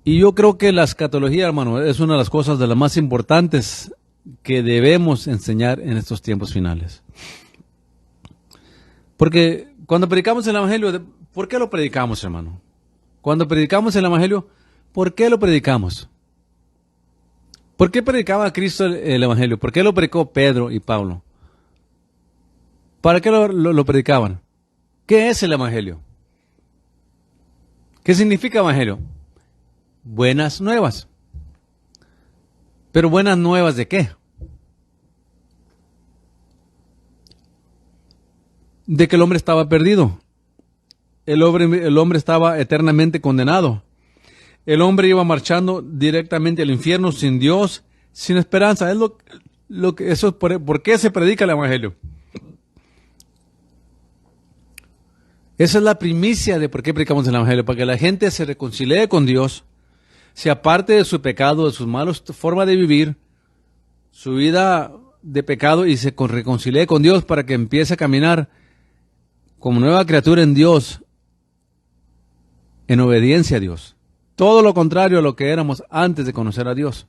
Y yo creo que la escatología, hermano, es una de las cosas de las más importantes que debemos enseñar en estos tiempos finales. Porque cuando predicamos el Evangelio, ¿por qué lo predicamos, hermano? Cuando predicamos el Evangelio, ¿por qué lo predicamos? ¿Por qué predicaba Cristo el Evangelio? ¿Por qué lo predicó Pedro y Pablo? ¿Para qué lo predicaban? ¿Qué es el Evangelio? ¿Qué significa Evangelio? Buenas nuevas. ¿Pero buenas nuevas de qué? De que el hombre estaba perdido. El hombre estaba eternamente condenado. El hombre iba marchando directamente al infierno sin Dios, sin esperanza. Es eso es ¿por qué se predica el Evangelio? Esa es la primicia de por qué predicamos el Evangelio, para que la gente se reconcilie con Dios, se aparte de su pecado, de sus malas formas de vivir, su vida de pecado, y se reconcilie con Dios para que empiece a caminar como nueva criatura en Dios, en obediencia a Dios. Todo lo contrario a lo que éramos antes de conocer a Dios.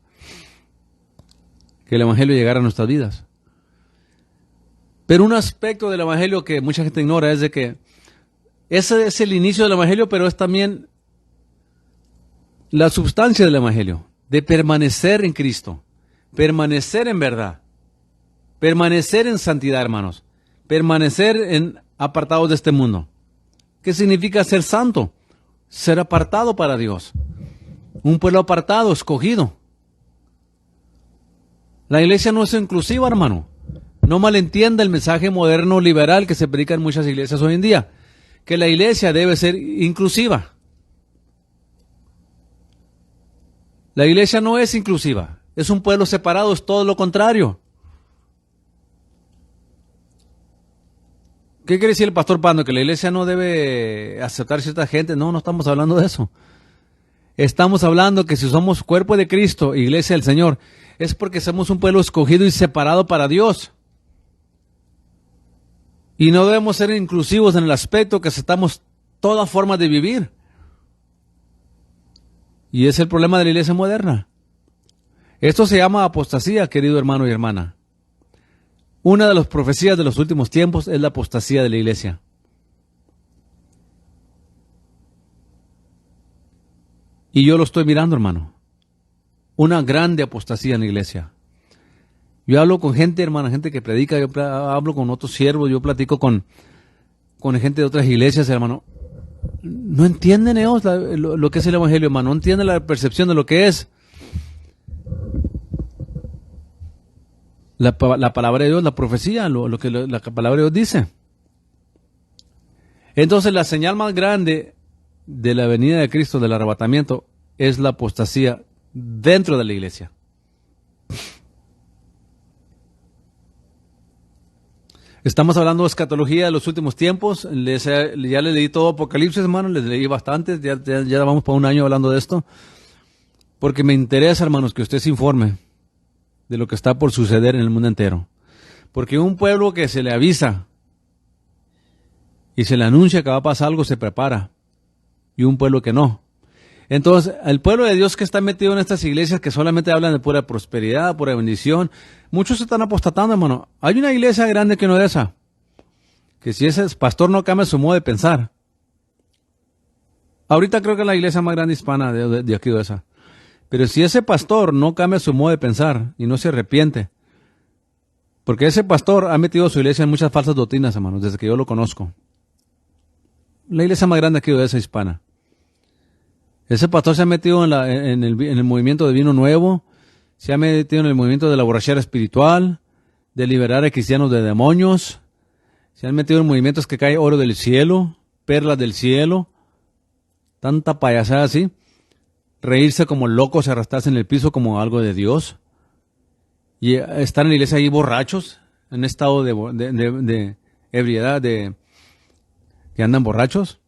Que el Evangelio llegara a nuestras vidas. Pero un aspecto del Evangelio que mucha gente ignora es de que ese es el inicio del Evangelio, pero es también la sustancia del Evangelio, de permanecer en Cristo, permanecer en verdad, permanecer en santidad, hermanos, permanecer en apartados de este mundo. ¿Qué significa ser santo? Ser apartado para Dios. Un pueblo apartado, escogido. La iglesia no es inclusiva, hermano. No malentienda el mensaje moderno liberal que se predica en muchas iglesias hoy en día, que la iglesia debe ser inclusiva. La iglesia no es inclusiva. Es un pueblo separado, es todo lo contrario. ¿Qué quiere decir el pastor Pando? ¿Que la iglesia no debe aceptar cierta gente? No, no estamos hablando de eso. Estamos hablando que si somos cuerpo de Cristo, iglesia del Señor, es porque somos un pueblo escogido y separado para Dios. Y no debemos ser inclusivos en el aspecto que aceptamos toda forma de vivir. Y es el problema de la iglesia moderna. Esto se llama apostasía, querido hermano y hermana. Una de las profecías de los últimos tiempos es la apostasía de la iglesia. Y yo lo estoy mirando, hermano. Una grande apostasía en la iglesia. Yo hablo con gente, hermana, gente que predica, yo hablo con otros siervos, yo platico con gente de otras iglesias, hermano. No entienden ellos lo que es el Evangelio, hermano. No entienden la percepción de lo que es la palabra de Dios, la profecía, lo que la palabra de Dios dice. Entonces la señal más grande de la venida de Cristo, del arrebatamiento, es la apostasía dentro de la iglesia. Estamos hablando de escatología de los últimos tiempos. Ya les leí todo Apocalipsis, hermano, les leí bastante. Ya vamos para un año hablando de esto. Porque me interesa, hermanos, que usted se informe de lo que está por suceder en el mundo entero. Porque un pueblo que se le avisa y se le anuncia que va a pasar algo, se prepara. Y un pueblo que no. Entonces, el pueblo de Dios que está metido en estas iglesias que solamente hablan de pura prosperidad, pura bendición, muchos se están apostatando, hermano. Hay una iglesia grande que no es esa. Que si ese pastor no cambia su modo de pensar. Ahorita creo que es la iglesia más grande hispana de aquí de esa. Pero si ese pastor no cambia su modo de pensar y no se arrepiente, porque ese pastor ha metido a su iglesia en muchas falsas doctrinas, hermanos, desde que yo lo conozco. La iglesia más grande aquí de esa hispana. Ese pastor se ha metido en el movimiento de vino nuevo, se ha metido en el movimiento de la borrachera espiritual, de liberar a cristianos de demonios, se han metido en movimientos que cae oro del cielo, perlas del cielo, tanta payasada así, reírse como locos, arrastrarse en el piso como algo de Dios, y estar en la iglesia ahí borrachos, en estado de ebriedad, que andan borrachos.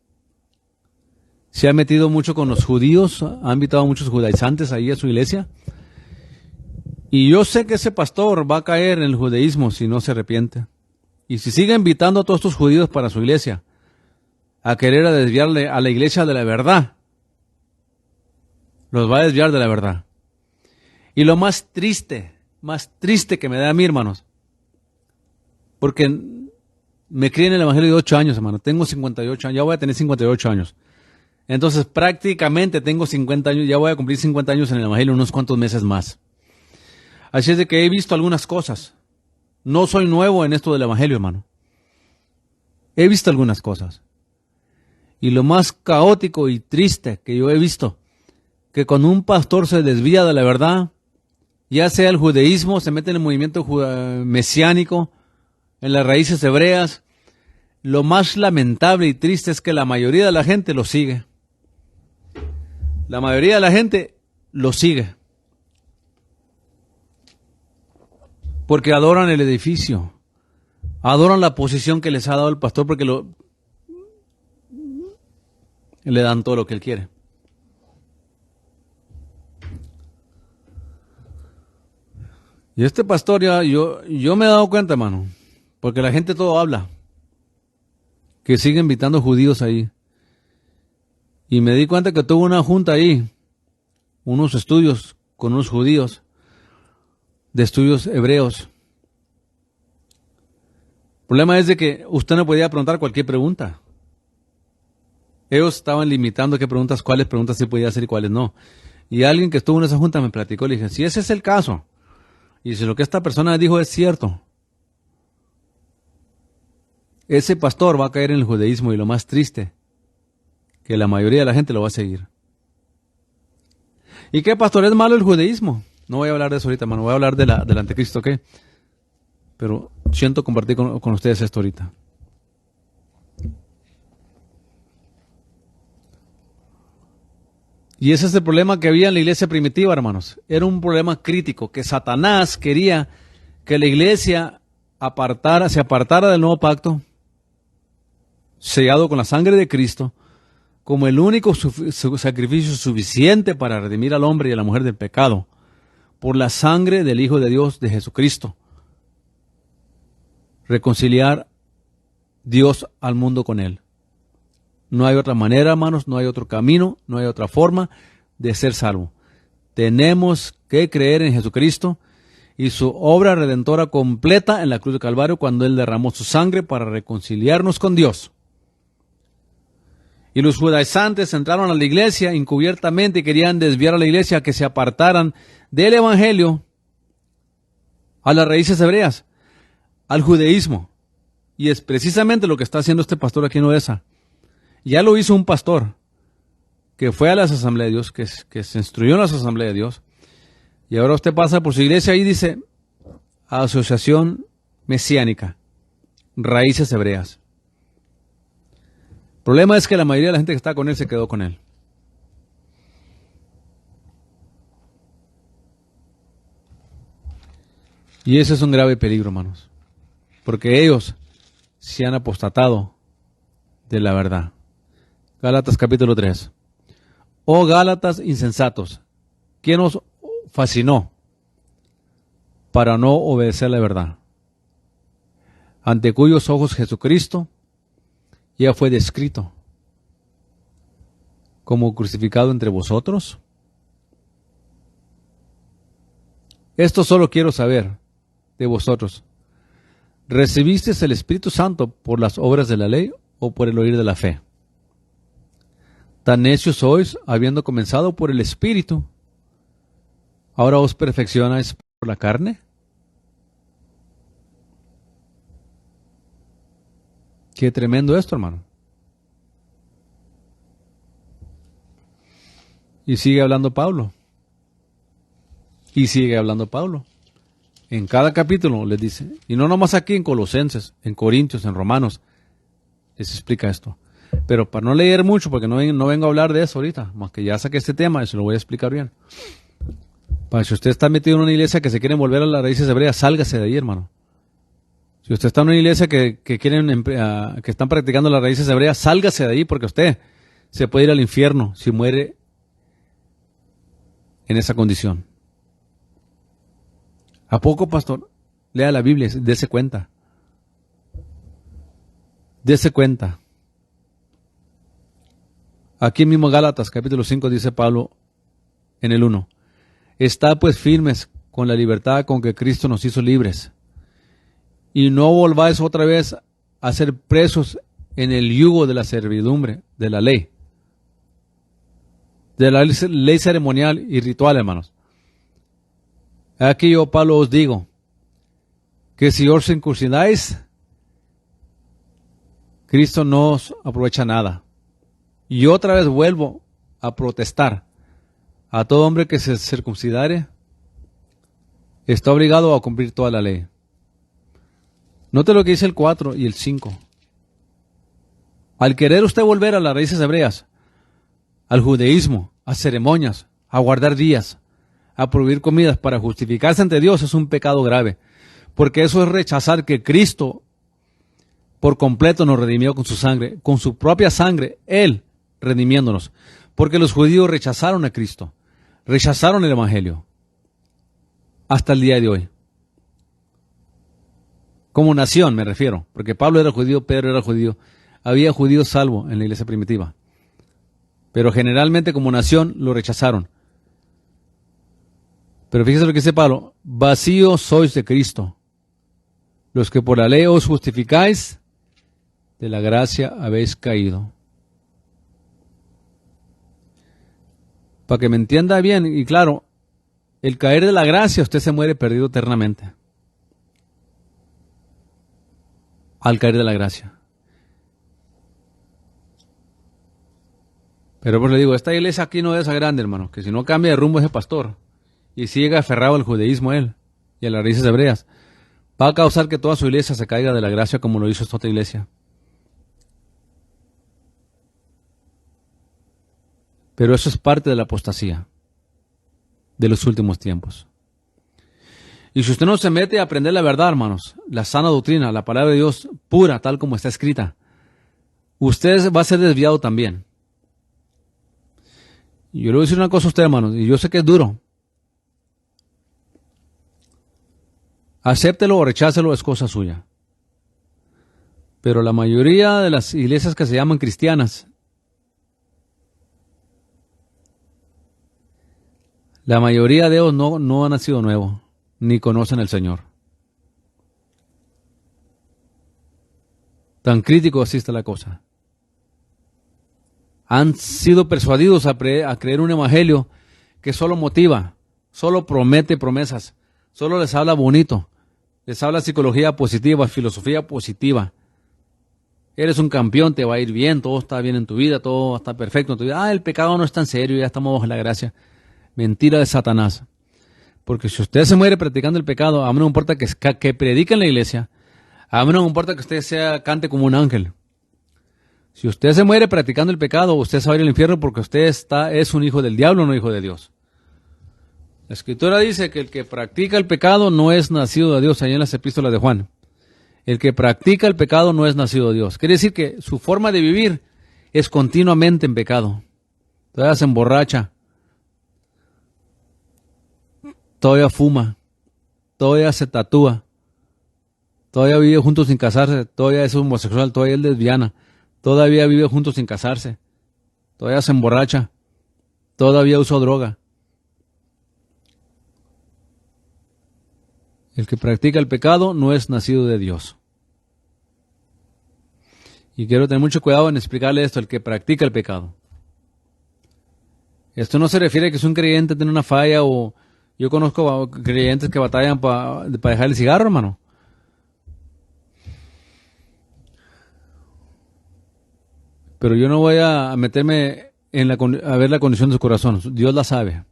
Se ha metido mucho con los judíos, ha invitado a muchos judaizantes ahí a su iglesia. Y yo sé que ese pastor va a caer en el judaísmo si no se arrepiente. Y si sigue invitando a todos estos judíos para su iglesia, a querer desviarle a la iglesia de la verdad, Los va a desviar de la verdad. Y lo más triste que me da a mí, hermanos, porque me crié en el Evangelio de 8 años, hermano. Tengo 58 años, ya voy a tener 58 años. Entonces, prácticamente tengo 50 años, ya voy a cumplir 50 años en el Evangelio unos cuantos meses más. Así es de que he visto algunas cosas. No soy nuevo en esto del Evangelio, hermano. He visto algunas cosas. Y lo más caótico y triste que yo he visto, que cuando un pastor se desvía de la verdad, ya sea el judaísmo, se mete en el movimiento mesiánico, en las raíces hebreas, lo más lamentable y triste es que la mayoría de la gente lo sigue. La mayoría de la gente lo sigue. Porque adoran el edificio, adoran la posición que les ha dado el pastor porque le dan todo lo que él quiere. Y este pastor, yo me he dado cuenta, hermano, porque la gente todo habla, que sigue invitando judíos ahí. Y me di cuenta que tuvo una junta ahí, unos estudios con unos judíos, de estudios hebreos. El problema es de que usted no podía preguntar cualquier pregunta. Ellos estaban limitando cuáles preguntas se podía hacer y cuáles no. Y alguien que estuvo en esa junta me platicó, le dije, si ese es el caso, y si lo que esta persona dijo es cierto, ese pastor va a caer en el judaísmo y lo más triste, que la mayoría de la gente lo va a seguir. ¿Y qué, pastor? ¿Es malo el judaísmo? No voy a hablar de eso ahorita, hermano, voy a hablar del anticristo, ¿ok? Pero siento compartir con ustedes esto ahorita. Y ese es el problema que había en la iglesia primitiva, hermanos. Era un problema crítico, que Satanás quería que la iglesia se apartara del nuevo pacto, sellado con la sangre de Cristo, como el único sacrificio suficiente para redimir al hombre y a la mujer del pecado, por la sangre del Hijo de Dios, de Jesucristo. Reconciliar Dios al mundo con Él. No hay otra manera, hermanos, no hay otro camino, no hay otra forma de ser salvo. Tenemos que creer en Jesucristo y su obra redentora completa en la cruz de Calvario cuando Él derramó su sangre para reconciliarnos con Dios. Y los judaizantes entraron a la iglesia encubiertamente y querían desviar a la iglesia a que se apartaran del Evangelio a las raíces hebreas, al judaísmo. Y es precisamente lo que está haciendo este pastor aquí en Odessa. Ya lo hizo un pastor que fue a las asambleas de Dios, que se instruyó en las asambleas de Dios. Y ahora usted pasa por su iglesia y dice Asociación Mesiánica, Raíces Hebreas. El problema es que la mayoría de la gente que está con él se quedó con él. Y ese es un grave peligro, hermanos. Porque ellos se han apostatado de la verdad. Gálatas capítulo 3. Oh Gálatas insensatos, ¿quién os fascinó para no obedecer la verdad? Ante cuyos ojos Jesucristo ya fue descrito como crucificado entre vosotros. Esto solo quiero saber de vosotros. ¿Recibisteis el Espíritu Santo por las obras de la ley o por el oír de la fe? Tan necios sois, habiendo comenzado por el Espíritu, ¿ahora os perfeccionáis por la carne? Qué tremendo esto, hermano. Y sigue hablando Pablo. Y sigue hablando Pablo. En cada capítulo les dice, y no nomás aquí en Colosenses, en Corintios, en Romanos, les explica esto. Pero para no leer mucho, porque no vengo a hablar de eso ahorita, más que ya saqué este tema y se lo voy a explicar bien. Para si usted está metido en una iglesia que se quiere volver a las raíces hebreas, sálgase de ahí, hermano. Si usted está en una iglesia que están practicando las raíces hebreas, sálgase de ahí, porque usted se puede ir al infierno si muere en esa condición. ¿A poco, pastor? Lea la Biblia, dése cuenta. Dése cuenta. Aquí mismo Gálatas, capítulo 5, dice Pablo, en el 1. Está pues firmes con la libertad con que Cristo nos hizo libres. Y no volváis otra vez a ser presos en el yugo de la servidumbre, de la ley ceremonial y ritual, hermanos. Aquí yo, Pablo, os digo que si os circuncidáis, Cristo no os aprovecha nada. Y otra vez vuelvo a protestar. A todo hombre que se circuncidare está obligado a cumplir toda la ley. Note lo que dice el 4 y el 5. Al querer usted volver a las raíces hebreas, al judaísmo, a ceremonias, a guardar días, a prohibir comidas para justificarse ante Dios, es un pecado grave. Porque eso es rechazar que Cristo por completo nos redimió con su sangre, con su propia sangre, Él redimiéndonos. Porque los judíos rechazaron a Cristo, rechazaron el Evangelio, hasta el día de hoy. Como nación me refiero, porque Pablo era judío, Pedro era judío, había judíos salvos en la iglesia primitiva. Pero generalmente como nación lo rechazaron. Pero fíjese lo que dice Pablo, vacíos sois de Cristo, los que por la ley os justificáis, de la gracia habéis caído. Para que me entienda bien, y claro, el caer de la gracia, usted se muere perdido eternamente. Al caer de la gracia. Pero pues le digo, esta iglesia aquí no es grande, hermano, que si no cambia de rumbo ese pastor y sigue aferrado al judaísmo él y a las raíces hebreas, va a causar que toda su iglesia se caiga de la gracia como lo hizo esta otra iglesia. Pero eso es parte de la apostasía de los últimos tiempos. Y si usted no se mete a aprender la verdad, hermanos, la sana doctrina, la palabra de Dios pura, tal como está escrita, usted va a ser desviado también. Y yo le voy a decir una cosa a usted, hermanos, y yo sé que es duro. Acéptelo o rechácelo, es cosa suya. Pero la mayoría de las iglesias que se llaman cristianas, la mayoría de ellos no han nacido nuevo, ni conocen al Señor. Tan crítico así está la cosa. Han sido persuadidos a creer un evangelio que solo motiva, solo promete promesas, solo les habla bonito, les habla psicología positiva, filosofía positiva. Eres un campeón, te va a ir bien, todo está bien en tu vida, todo está perfecto en tu vida. El pecado no es tan serio, ya estamos bajo la gracia. Mentira de Satanás. Porque si usted se muere practicando el pecado, a mí no me importa que predique en la iglesia, a mí no me importa que usted cante como un ángel. Si usted se muere practicando el pecado, usted se va a ir al infierno porque usted es un hijo del diablo, no hijo de Dios. La Escritura dice que el que practica el pecado no es nacido de Dios, allá en las epístolas de Juan. El que practica el pecado no es nacido de Dios. Quiere decir que su forma de vivir es continuamente en pecado. Todavía se emborracha, todavía fuma, todavía se tatúa, todavía vive juntos sin casarse, todavía es homosexual, todavía es lesbiana, todavía vive juntos sin casarse, todavía se emborracha, todavía usa droga. El que practica el pecado no es nacido de Dios. Y quiero tener mucho cuidado en explicarle esto, el que practica el pecado. Esto no se refiere a que si un creyente tiene una falla o yo conozco creyentes que batallan para dejar el cigarro, hermano. Pero yo no voy a meterme a ver la condición de su corazón. Dios la sabe.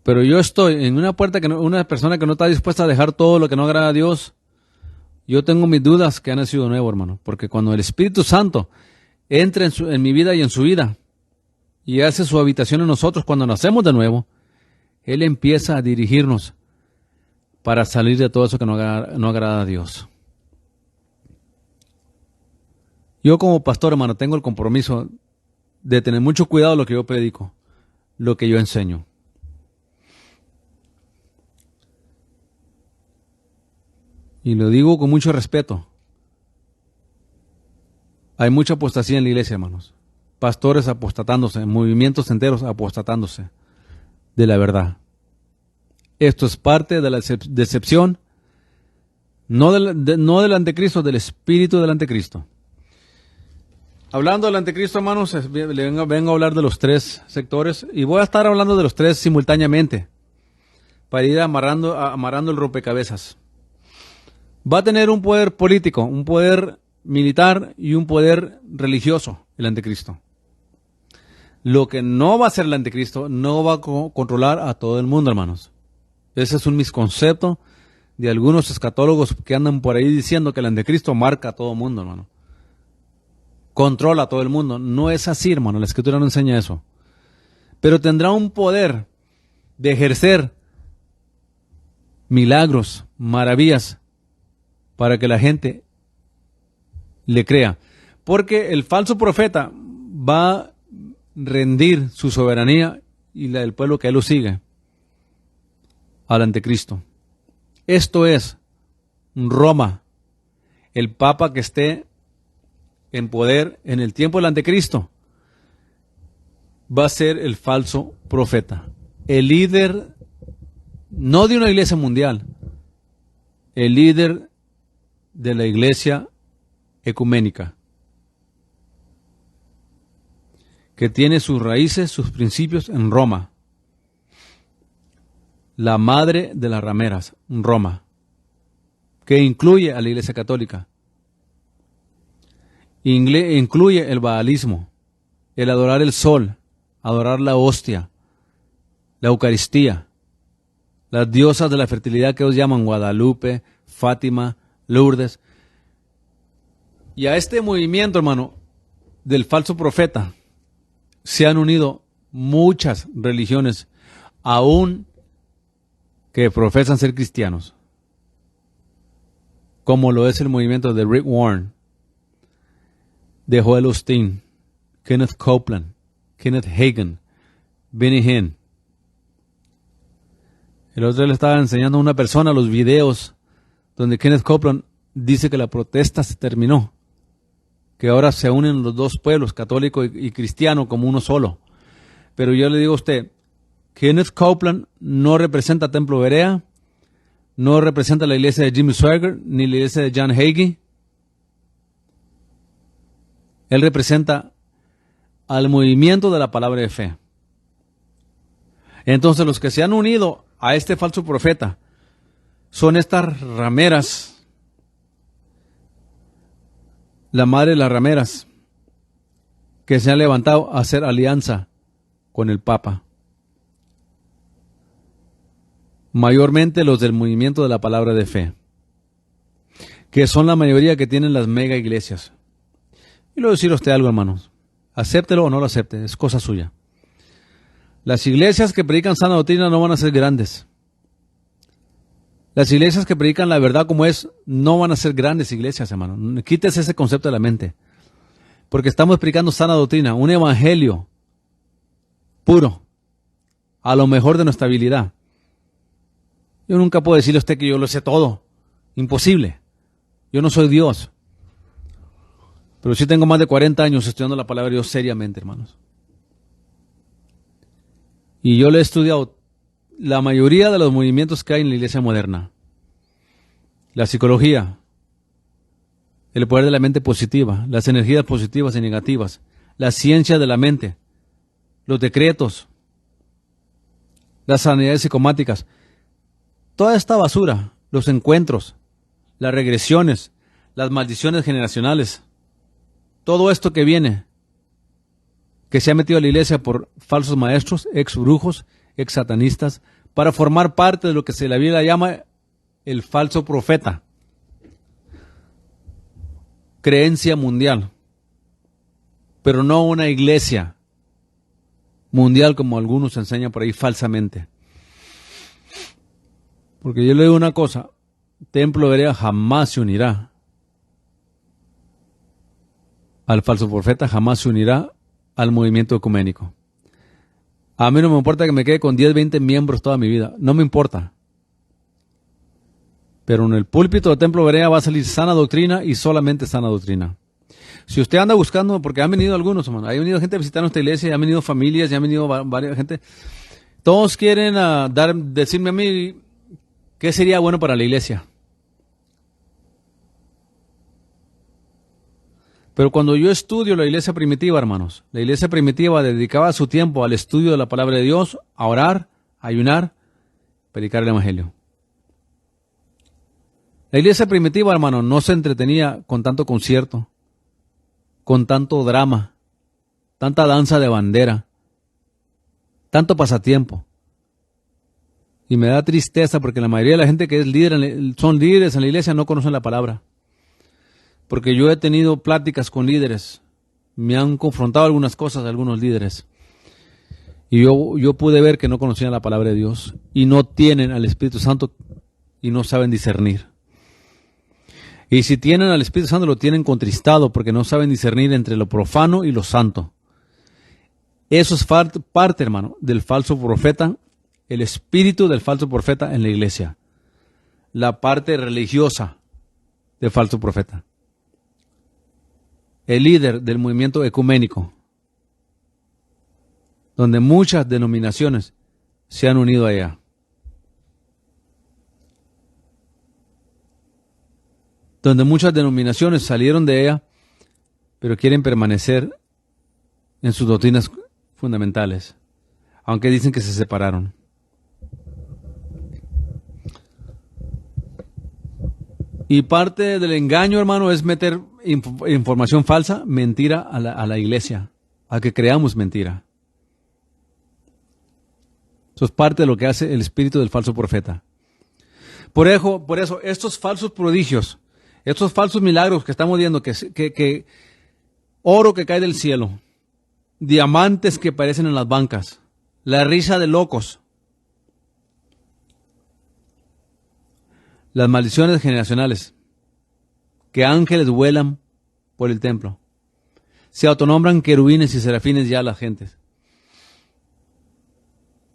Pero yo estoy en una una persona que no está dispuesta a dejar todo lo que no agrada a Dios. Yo tengo mis dudas que ha nacido nuevo, hermano. Porque cuando el Espíritu Santo entra en mi vida y en su vida y hace su habitación en nosotros cuando nacemos de nuevo, Él empieza a dirigirnos para salir de todo eso que no agrada a Dios. Yo como pastor, hermano, tengo el compromiso de tener mucho cuidado lo que yo predico, lo que yo enseño. Y lo digo con mucho respeto. Hay mucha apostasía en la iglesia, hermanos. pastores apostatándose, movimientos enteros apostatándose de la verdad. Esto es parte de la decepción, no del anticristo, del espíritu del anticristo. Hablando del anticristo, hermanos, vengo a hablar de los tres sectores y voy a estar hablando de los tres simultáneamente para ir amarrando el rompecabezas. Va a tener un poder político, un poder militar y un poder religioso, el anticristo. Lo que no va a hacer el anticristo, no va a controlar a todo el mundo, hermanos. Ese es un misconcepto de algunos escatólogos que andan por ahí diciendo que el anticristo marca a todo el mundo, hermano. Controla a todo el mundo. No es así, hermano. La escritura no enseña eso. Pero tendrá un poder de ejercer milagros, maravillas, para que la gente le crea. Porque el falso profeta va a rendir su soberanía y la del pueblo que él lo sigue al anticristo. Esto es Roma, el papa que esté en poder en el tiempo del anticristo, va a ser el falso profeta, el líder, no de una iglesia mundial, el líder de la iglesia ecuménica, que tiene sus raíces, sus principios en Roma, la madre de las rameras, Roma, que incluye a la iglesia católica, incluye el baalismo, el adorar el sol, adorar la hostia, la Eucaristía, las diosas de la fertilidad que ellos llaman Guadalupe, Fátima, Lourdes. Y a este movimiento, hermano, del falso profeta, se han unido muchas religiones, aún que profesan ser cristianos, como lo es el movimiento de Rick Warren, de Joel Osteen, Kenneth Copeland, Kenneth Hagin, Benny Hinn. El otro día le estaba enseñando a una persona los videos donde Kenneth Copeland dice que la protesta se terminó, que ahora se unen los dos pueblos, católico y cristiano, como uno solo. Pero yo le digo a usted, Kenneth Copeland no representa Templo Berea, no representa la iglesia de Jimmy Swaggart, ni la iglesia de John Hagee. Él representa al movimiento de la palabra de fe. Entonces los que se han unido a este falso profeta son estas rameras, la madre de las rameras, que se han levantado a hacer alianza con el Papa. Mayormente los del movimiento de la palabra de fe, que son la mayoría que tienen las mega iglesias. Y le voy a decir a usted algo, hermanos. Acéptelo o no lo acepte, es cosa suya. Las iglesias que predican sana doctrina no van a ser grandes. Las iglesias que predican la verdad como es, no van a ser grandes iglesias, hermano. Quítese ese concepto de la mente. Porque estamos predicando sana doctrina, un evangelio puro, a lo mejor de nuestra habilidad. Yo nunca puedo decirle a usted que yo lo sé todo. Imposible. Yo no soy Dios. Pero sí tengo más de 40 años estudiando la palabra de Dios seriamente, hermanos. Y yo le he estudiado la mayoría de los movimientos que hay en la iglesia moderna. La psicología, el poder de la mente positiva, las energías positivas y negativas, la ciencia de la mente, los decretos, las sanidades psicomáticas. Toda esta basura, los encuentros, las regresiones, las maldiciones generacionales, todo esto que viene, que se ha metido a la iglesia por falsos maestros, ex brujos, ex satanistas, para formar parte de lo que la Biblia llama el falso profeta. Creencia mundial, pero no una iglesia mundial como algunos enseñan por ahí falsamente. Porque yo le digo una cosa, Templo Berea jamás se unirá al falso profeta, jamás se unirá al movimiento ecuménico. A mí no me importa que me quede con 10, 20 miembros toda mi vida, no me importa. Pero en el púlpito de Templo Berea va a salir sana doctrina y solamente sana doctrina. Si usted anda buscando, porque han venido algunos, hermano, ha venido gente a visitar nuestra iglesia, han venido familias, ya han venido varias gente. Todos quieren decirme a mí qué sería bueno para la iglesia. Pero cuando yo estudio la iglesia primitiva, hermanos, la iglesia primitiva dedicaba su tiempo al estudio de la palabra de Dios, a orar, a ayunar, predicar el evangelio. La iglesia primitiva, hermano, no se entretenía con tanto concierto, con tanto drama, tanta danza de bandera, tanto pasatiempo. Y me da tristeza porque la mayoría de la gente que es líder, son líderes en la iglesia, no conocen la palabra. Porque yo he tenido pláticas con líderes, me han confrontado algunas cosas algunos líderes. Y yo pude ver que no conocían la palabra de Dios y no tienen al Espíritu Santo y no saben discernir. Y si tienen al Espíritu Santo lo tienen contristado porque no saben discernir entre lo profano y lo santo. Eso es parte, hermano, del falso profeta, el espíritu del falso profeta en la iglesia. La parte religiosa del falso profeta. El líder del movimiento ecuménico, donde muchas denominaciones se han unido a ella. Donde muchas denominaciones salieron de ella, pero quieren permanecer en sus doctrinas fundamentales, aunque dicen que se separaron. Y parte del engaño, hermano, es meter información falsa, mentira a la iglesia, a que creamos mentira. Eso es parte de lo que hace el espíritu del falso profeta. Por eso estos falsos prodigios, estos falsos milagros que estamos viendo, que oro que cae del cielo, diamantes que aparecen en las bancas, la risa de locos, las maldiciones generacionales, que ángeles vuelan por el templo, se autonombran querubines y serafines ya las gentes.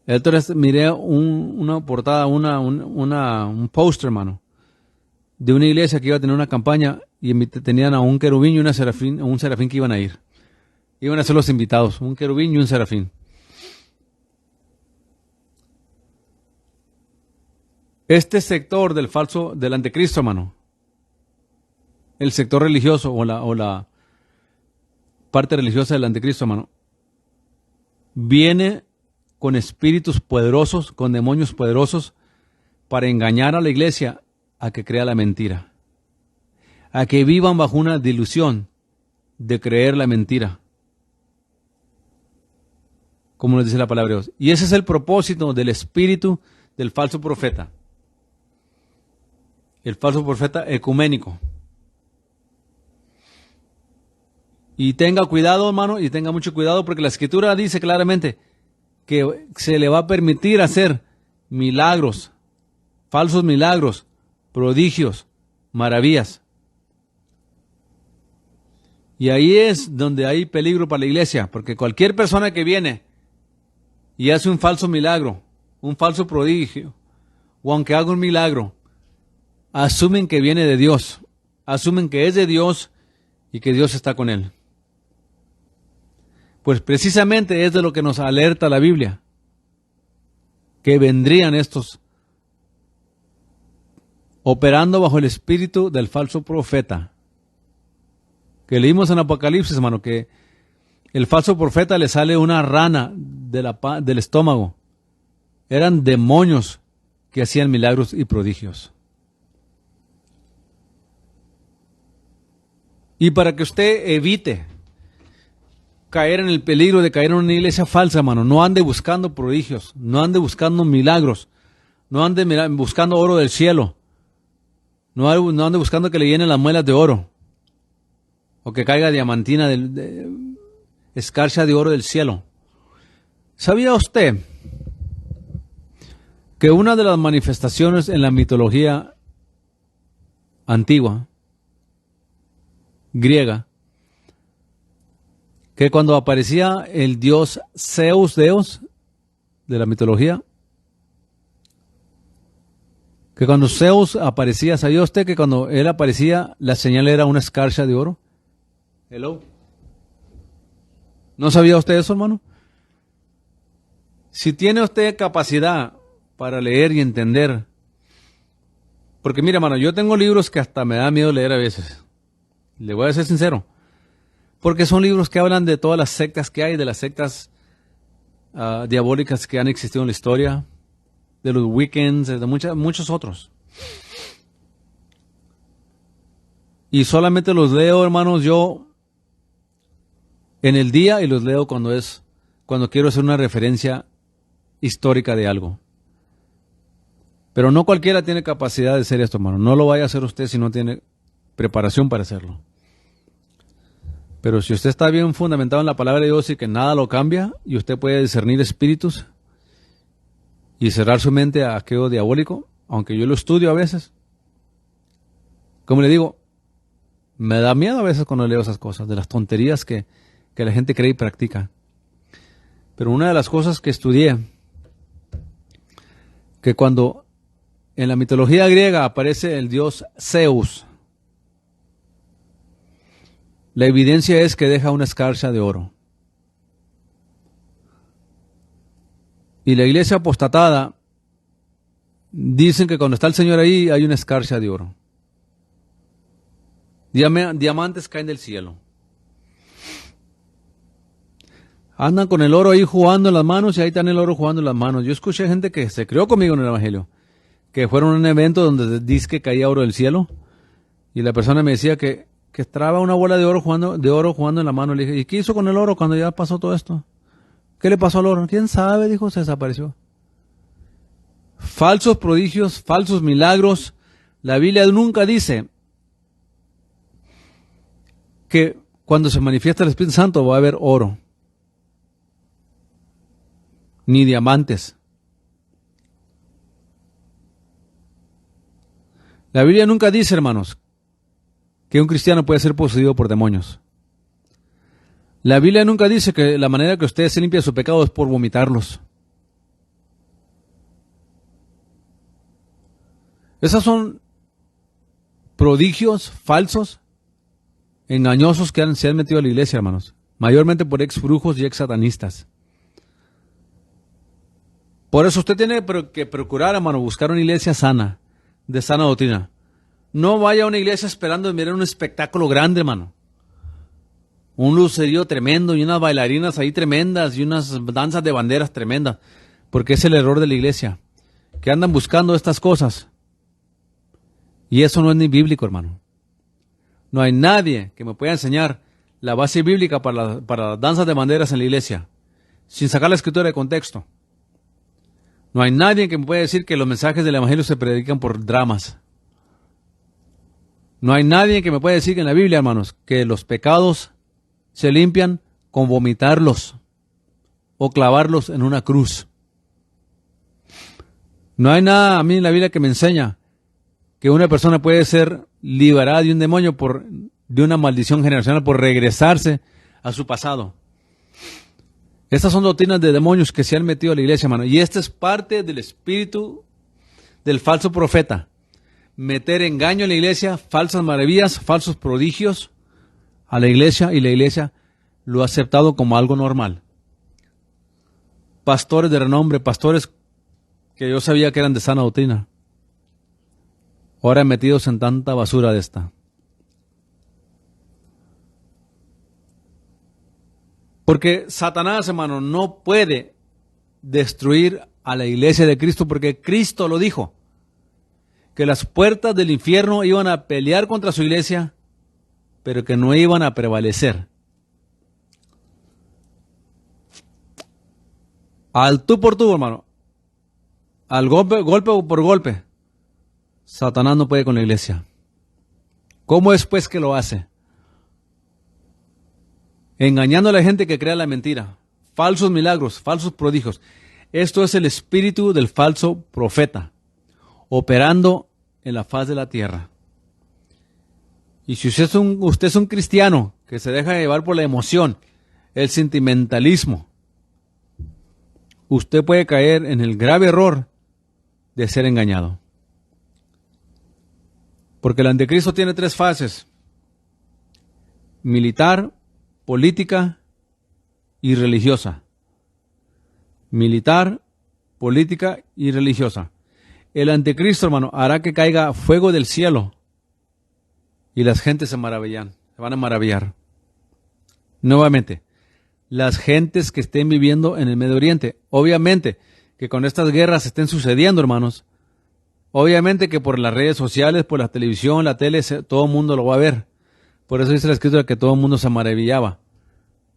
El otro día miré una portada, un póster, hermano, de una iglesia que iba a tener una campaña y tenían a un querubín y un serafín que iban a ir. Iban a ser los invitados, un querubín y un serafín. Este sector del anticristo, hermano, el sector religioso o la parte religiosa del anticristo, hermano, viene con espíritus poderosos, con demonios poderosos, para engañar a la iglesia a que crea la mentira, a que vivan bajo una delusión de creer la mentira, como nos dice la palabra de Dios. Y ese es el propósito del espíritu del falso profeta, el falso profeta ecuménico. Y tenga cuidado, hermano, y tenga mucho cuidado, porque la Escritura dice claramente que se le va a permitir hacer milagros, falsos milagros, prodigios, maravillas. Y ahí es donde hay peligro para la iglesia, porque cualquier persona que viene y hace un falso milagro, un falso prodigio, o aunque haga un milagro, asumen que viene de Dios, asumen que es de Dios y que Dios está con él. Pues precisamente es de lo que nos alerta la Biblia, que vendrían estos operando bajo el espíritu del falso profeta. Que leímos en Apocalipsis, hermano, que el falso profeta le sale una rana del estómago. Eran demonios que hacían milagros y prodigios. Y para que usted evite caer en el peligro de caer en una iglesia falsa, hermano, no ande buscando prodigios, no ande buscando milagros, no ande buscando oro del cielo, no ande buscando que le llenen las muelas de oro, o que caiga diamantina, escarcha de oro del cielo. ¿Sabía usted que una de las manifestaciones en la mitología antigua, griega, que cuando aparecía el dios Zeus, de la mitología, que cuando Zeus aparecía, ¿sabía usted que cuando él aparecía la señal era una escarcha de oro? Hello. ¿No sabía usted eso, hermano? Si tiene usted capacidad para leer y entender, porque mira, hermano, yo tengo libros que hasta me da miedo leer a veces. Le voy a ser sincero. Porque son libros que hablan de todas las sectas que hay, de las sectas diabólicas que han existido en la historia, de los Wiccans, de muchos otros. Y solamente los leo, hermanos, yo en el día, y los leo cuando quiero hacer una referencia histórica de algo. Pero no cualquiera tiene capacidad de hacer esto, hermano. No lo vaya a hacer usted si no tiene preparación para hacerlo. Pero si usted está bien fundamentado en la palabra de Dios y que nada lo cambia, y usted puede discernir espíritus y cerrar su mente a aquello diabólico, aunque yo lo estudio a veces, como le digo, me da miedo a veces cuando leo esas cosas, de las tonterías que la gente cree y practica. Pero una de las cosas que estudié, que cuando en la mitología griega aparece el dios Zeus, la evidencia es que deja una escarcha de oro. Y la iglesia apostatada dicen que cuando está el Señor ahí hay una escarcha de oro. Diamantes caen del cielo. Andan con el oro ahí jugando en las manos y ahí están el oro jugando en las manos. Yo escuché gente que se crió conmigo en el Evangelio, que fueron a un evento donde dice que caía oro del cielo y la persona me decía que traba una bola de oro jugando en la mano. Le dije, ¿y qué hizo con el oro cuando ya pasó todo esto? ¿Qué le pasó al oro? ¿Quién sabe? Dijo, se desapareció. Falsos prodigios, falsos milagros. La Biblia nunca dice que cuando se manifiesta el Espíritu Santo va a haber oro, ni diamantes. La Biblia nunca dice, hermanos, que un cristiano puede ser poseído por demonios. La Biblia nunca dice que la manera que usted se limpia de su pecado es por vomitarlos. Esos son prodigios falsos, engañosos que se han metido a la iglesia, hermanos. Mayormente por ex brujos y ex satanistas. Por eso usted tiene que procurar, hermano, buscar una iglesia sana, de sana doctrina. No vaya a una iglesia esperando mirar un espectáculo grande, hermano. Un lucerío tremendo y unas bailarinas ahí tremendas y unas danzas de banderas tremendas. Porque es el error de la iglesia. Que andan buscando estas cosas. Y eso no es ni bíblico, hermano. No hay nadie que me pueda enseñar la base bíblica para las danzas de banderas en la iglesia. Sin sacar la escritura de contexto. No hay nadie que me pueda decir que los mensajes del evangelio se predican por dramas. No hay nadie que me pueda decir que en la Biblia, hermanos, que los pecados se limpian con vomitarlos o clavarlos en una cruz. No hay nada a mí en la Biblia que me enseña que una persona puede ser liberada de un demonio de una maldición generacional por regresarse a su pasado. Estas son doctrinas de demonios que se han metido a la iglesia, hermano. Y esta es parte del espíritu del falso profeta. Meter engaño en la iglesia, falsas maravillas, falsos prodigios a la iglesia, y la iglesia lo ha aceptado como algo normal. Pastores de renombre, pastores que yo sabía que eran de sana doctrina, ahora metidos en tanta basura de esta. Porque Satanás, hermano, no puede destruir a la iglesia de Cristo, porque Cristo lo dijo, que las puertas del infierno iban a pelear contra su iglesia, pero que no iban a prevalecer. Al tú por tú, hermano, al golpe por golpe, Satanás no puede con la iglesia. ¿Cómo es pues que lo hace? Engañando a la gente que crea la mentira, falsos milagros, falsos prodigios. Esto es el espíritu del falso profeta, operando en la faz de la tierra. Y si usted es un cristiano que se deja llevar por la emoción, el sentimentalismo, usted puede caer en el grave error de ser engañado. Porque el anticristo tiene 3 fases. militar, política y religiosa. Militar, política y religiosa. El anticristo, hermano, hará que caiga fuego del cielo y las gentes se maravillan, se van a maravillar. Nuevamente, las gentes que estén viviendo en el Medio Oriente, obviamente que con estas guerras estén sucediendo, hermanos, obviamente que por las redes sociales, por la televisión, la tele, todo el mundo lo va a ver. Por eso dice la Escritura que todo el mundo se maravillaba.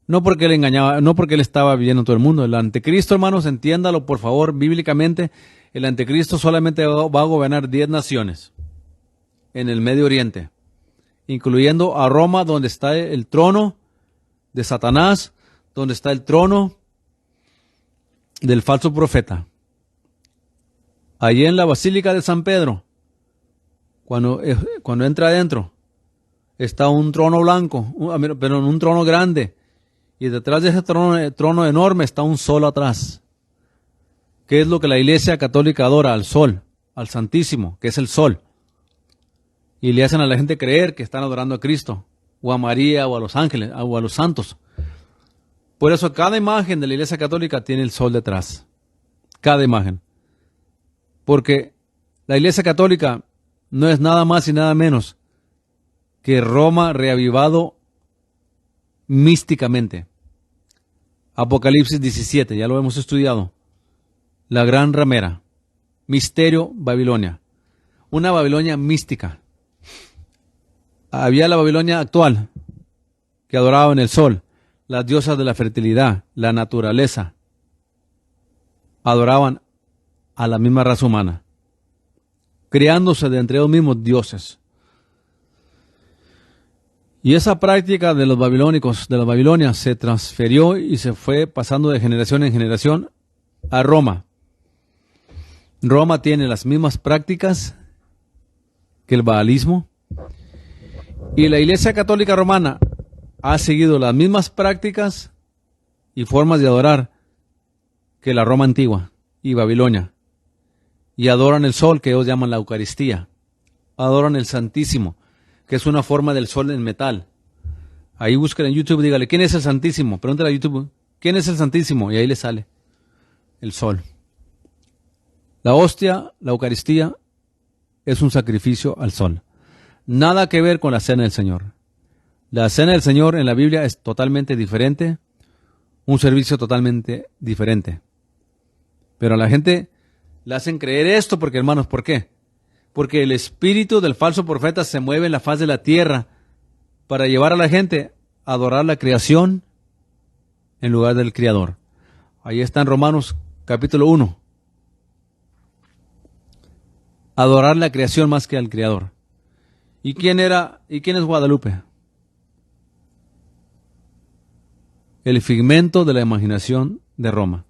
No porque él engañaba, no porque él estaba viviendo en todo el mundo. El anticristo, hermanos, entiéndalo por favor, bíblicamente, el anticristo solamente va a gobernar 10 naciones en el Medio Oriente, incluyendo a Roma, donde está el trono de Satanás, donde está el trono del falso profeta. Allí en la Basílica de San Pedro, cuando entra adentro, está un trono blanco, pero un trono grande, y detrás de ese trono enorme está un sol atrás. ¿Qué es lo que la Iglesia Católica adora? Al sol, al Santísimo, que es el sol. Y le hacen a la gente creer que están adorando a Cristo, o a María, o a los ángeles, o a los santos. Por eso cada imagen de la Iglesia Católica tiene el sol detrás. Cada imagen. Porque la Iglesia Católica no es nada más y nada menos que Roma reavivado místicamente. Apocalipsis 17, ya lo hemos estudiado. La gran ramera. Misterio Babilonia. Una Babilonia mística. Había la Babilonia actual, que adoraba en el sol, las diosas de la fertilidad, la naturaleza. Adoraban a la misma raza humana, creándose de entre ellos mismos dioses. Y esa práctica de los babilónicos, de la Babilonia, se transfirió y se fue pasando de generación en generación a Roma. Roma tiene las mismas prácticas que el baalismo, y la Iglesia Católica Romana ha seguido las mismas prácticas y formas de adorar que la Roma antigua y Babilonia. Y adoran el sol, que ellos llaman la Eucaristía. Adoran el Santísimo, que es una forma del sol en metal. Ahí busquen en YouTube, dígale, ¿quién es el Santísimo? Pregúntale a YouTube, ¿quién es el Santísimo? Y ahí le sale el sol. La hostia, la Eucaristía, es un sacrificio al sol. Nada que ver con la cena del Señor. La cena del Señor en la Biblia es totalmente diferente, un servicio totalmente diferente. Pero a la gente le hacen creer esto porque, hermanos, ¿por qué? Porque el espíritu del falso profeta se mueve en la faz de la tierra para llevar a la gente a adorar la creación en lugar del Creador. Ahí está en Romanos capítulo 1. Adorar la creación más que al Creador. ¿Y quién es Guadalupe? El figmento de la imaginación de Roma.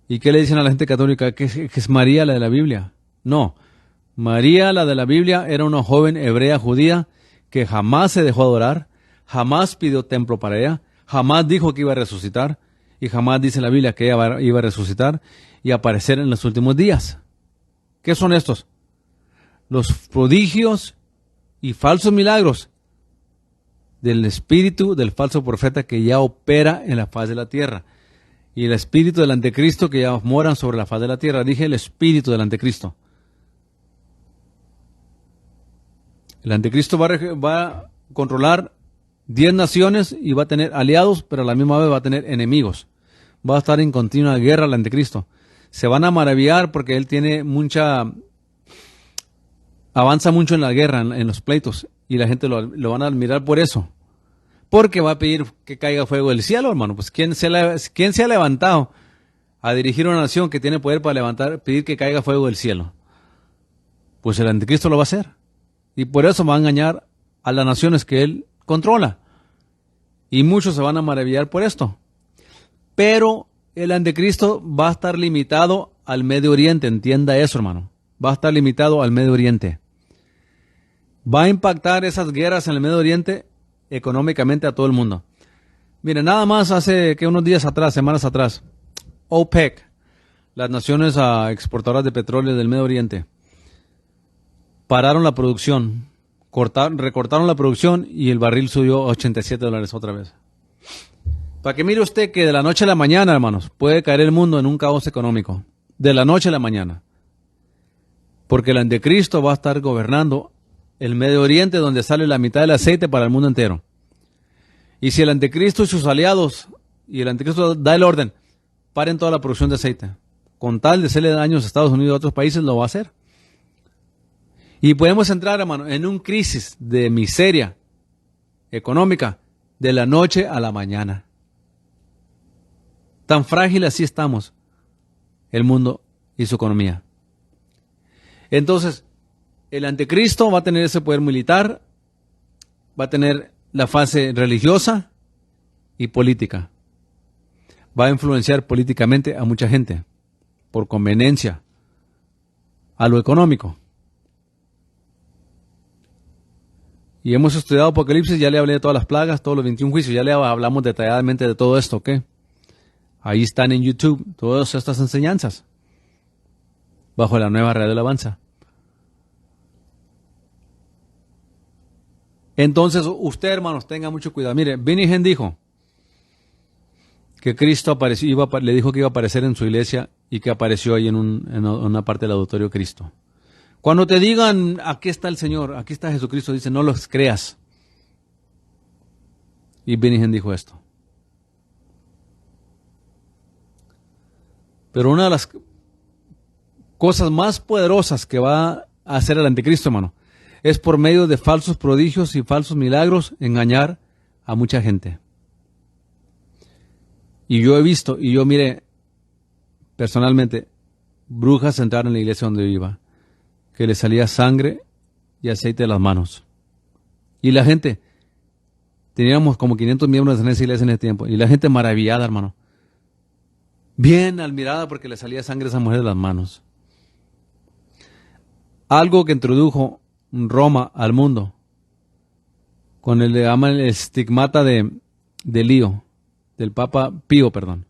¿Y qué le dicen a la gente católica? ¿Que es María la de la Biblia? No. María la de la Biblia era una joven hebrea judía que jamás se dejó adorar, jamás pidió templo para ella, jamás dijo que iba a resucitar, y jamás dice en la Biblia que ella iba a resucitar y aparecer en los últimos días. ¿Qué son estos? Los prodigios y falsos milagros del espíritu del falso profeta que ya opera en la faz de la tierra, y el espíritu del anticristo que ya moran sobre la faz de la tierra. Dije el espíritu del anticristo. El anticristo va a controlar 10 naciones y va a tener aliados, pero a la misma vez va a tener enemigos. Va a estar en continua guerra el anticristo. Se van a maravillar porque él tiene avanza mucho en la guerra, en los pleitos, y la gente lo van a admirar por eso. Porque va a pedir que caiga fuego del cielo, hermano. Pues ¿quién se ha levantado a dirigir una nación que tiene poder para pedir que caiga fuego del cielo? Pues el anticristo lo va a hacer. Y por eso va a engañar a las naciones que él controla. Y muchos se van a maravillar por esto. Pero el anticristo va a estar limitado al Medio Oriente. Entienda eso, hermano. Va a estar limitado al Medio Oriente. Va a impactar esas guerras en el Medio Oriente económicamente a todo el mundo. Miren, nada más hace que unos días atrás, semanas atrás, OPEC, las naciones exportadoras de petróleo del Medio Oriente, pararon la producción recortaron la producción y el barril subió a $87 otra vez. Para que mire usted que de la noche a la mañana, hermanos, puede caer el mundo en un caos económico. De la noche a la mañana. Porque el anticristo va a estar gobernando el Medio Oriente, donde sale la mitad del aceite para el mundo entero. Y si el anticristo y sus aliados, y el anticristo da el orden, paren toda la producción de aceite, con tal de hacerle daños a Estados Unidos y a otros países, lo va a hacer. Y podemos entrar, hermano, en un crisis de miseria económica de la noche a la mañana. Tan frágil así estamos, el mundo y su economía. Entonces, el anticristo va a tener ese poder militar, va a tener la fase religiosa y política. Va a influenciar políticamente a mucha gente, por conveniencia, a lo económico. Y hemos estudiado Apocalipsis, ya le hablé de todas las plagas, todos los 21 juicios, ya le hablamos detalladamente de todo esto, ¿ok? Ahí están en YouTube todas estas enseñanzas, bajo la nueva Real Alabanza. Entonces, usted, hermanos, tenga mucho cuidado. Mire, Benny Hinn dijo que Cristo apareció, le dijo que iba a aparecer en su iglesia y que apareció ahí en una parte del auditorio Cristo. Cuando te digan, aquí está el Señor, aquí está Jesucristo, dice, no los creas. Y Benny Hinn dijo esto. Pero una de las cosas más poderosas que va a hacer el anticristo, hermano, es por medio de falsos prodigios y falsos milagros engañar a mucha gente. Y yo he visto, y yo mire, personalmente, brujas entrar en la iglesia donde yo iba, que le salía sangre y aceite de las manos. Y la gente, teníamos como 500 miembros en esa iglesia en ese tiempo, y la gente maravillada, hermano. Bien admirada porque le salía sangre a esa mujer de las manos. Algo que introdujo Roma al mundo, con el le llaman el estigmata de Lío, del Papa Pío, perdón.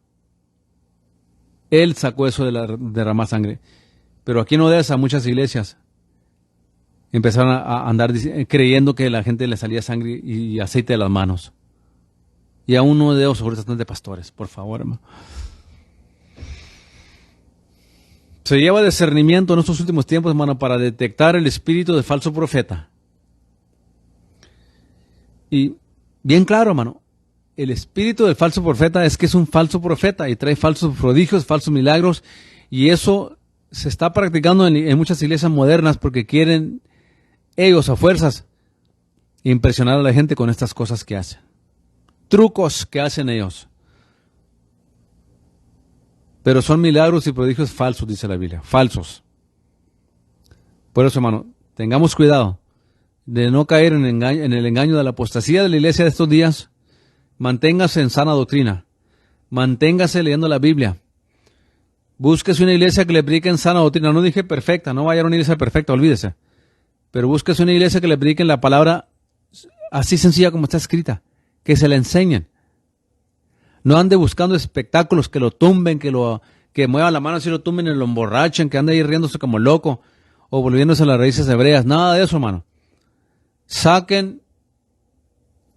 Él sacó eso de derramar sangre. Pero aquí en Odessa, muchas iglesias empezaron a andar creyendo que la gente le salía sangre y aceite de las manos. Y aún no de los de pastores, por favor, hermano. Se lleva discernimiento en estos últimos tiempos, hermano, para detectar el espíritu de falso profeta. Y bien claro, hermano, el espíritu del falso profeta es que es un falso profeta y trae falsos prodigios, falsos milagros, y eso se está practicando en muchas iglesias modernas porque quieren ellos a fuerzas impresionar a la gente con estas cosas que hacen. Trucos que hacen ellos. Pero son milagros y prodigios falsos, dice la Biblia, falsos. Por eso, hermano, tengamos cuidado de no caer en el engaño de la apostasía de la iglesia de estos días. Manténgase en sana doctrina, manténgase leyendo la Biblia. Búsquese una iglesia que le predique en sana doctrina. No dije perfecta, no vaya a una iglesia perfecta, olvídese. Pero búsquese una iglesia que le predique la palabra así sencilla como está escrita, que se la enseñen. No ande buscando espectáculos que lo tumben, que muevan la mano así lo tumben y lo emborrachen, que ande ahí riéndose como loco o volviéndose a las raíces hebreas. Nada de eso, hermano. Saquen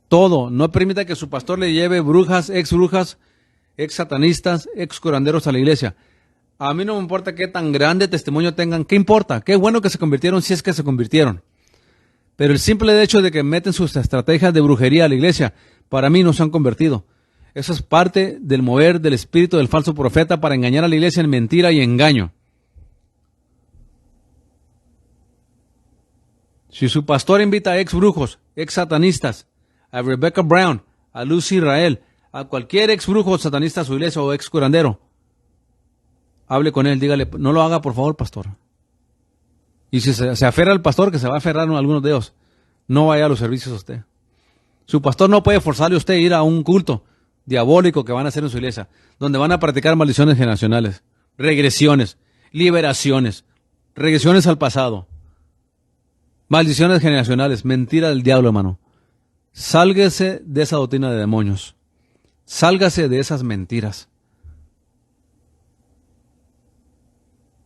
todo. No permita que su pastor le lleve brujas, ex satanistas, ex curanderos a la iglesia. A mí no me importa qué tan grande testimonio tengan. ¿Qué importa? Qué bueno que se convirtieron si es que se convirtieron. Pero el simple hecho de que meten sus estrategias de brujería a la iglesia, para mí no se han convertido. Eso es parte del mover del espíritu del falso profeta para engañar a la iglesia en mentira y engaño. Si su pastor invita a ex brujos, ex satanistas, a Rebecca Brown, a Lucy Israel, a cualquier ex brujo satanista a su iglesia o ex curandero, hable con él, dígale, no lo haga por favor, pastor. Y si se aferra al pastor, que se va a aferrar a algunos de ellos, no vaya a los servicios a usted. Su pastor no puede forzarle a usted a ir a un culto diabólico que van a hacer en su iglesia, donde van a practicar maldiciones generacionales, regresiones, liberaciones, regresiones al pasado, maldiciones generacionales, mentira del diablo, hermano. Sálgase de esa doctrina de demonios. Sálgase de esas mentiras.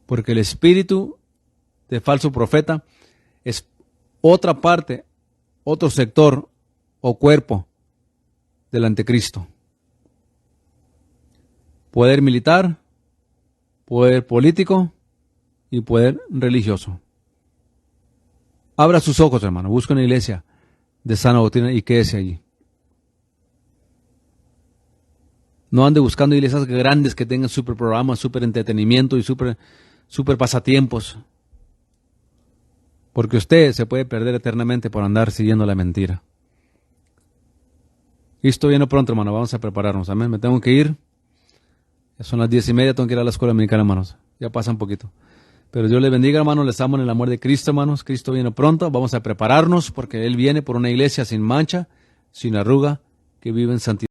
Porque el espíritu de falso profeta es otra parte otro sector o cuerpo del anticristo. Poder militar, poder político y poder religioso. Abra sus ojos, hermano. Busque una iglesia de sana doctrina y quédese allí. No ande buscando iglesias grandes que tengan super programas, super entretenimiento y super pasatiempos. Porque usted se puede perder eternamente por andar siguiendo la mentira. Cristo viene pronto, hermano. Vamos a prepararnos. Amén. Me tengo que ir. Ya son las 10:30. Tengo que ir a la escuela dominical, hermanos. Ya pasa un poquito. Pero Dios les bendiga, hermanos. Les amo en el amor de Cristo, hermanos. Cristo viene pronto. Vamos a prepararnos porque Él viene por una iglesia sin mancha, sin arruga, que vive en santidad.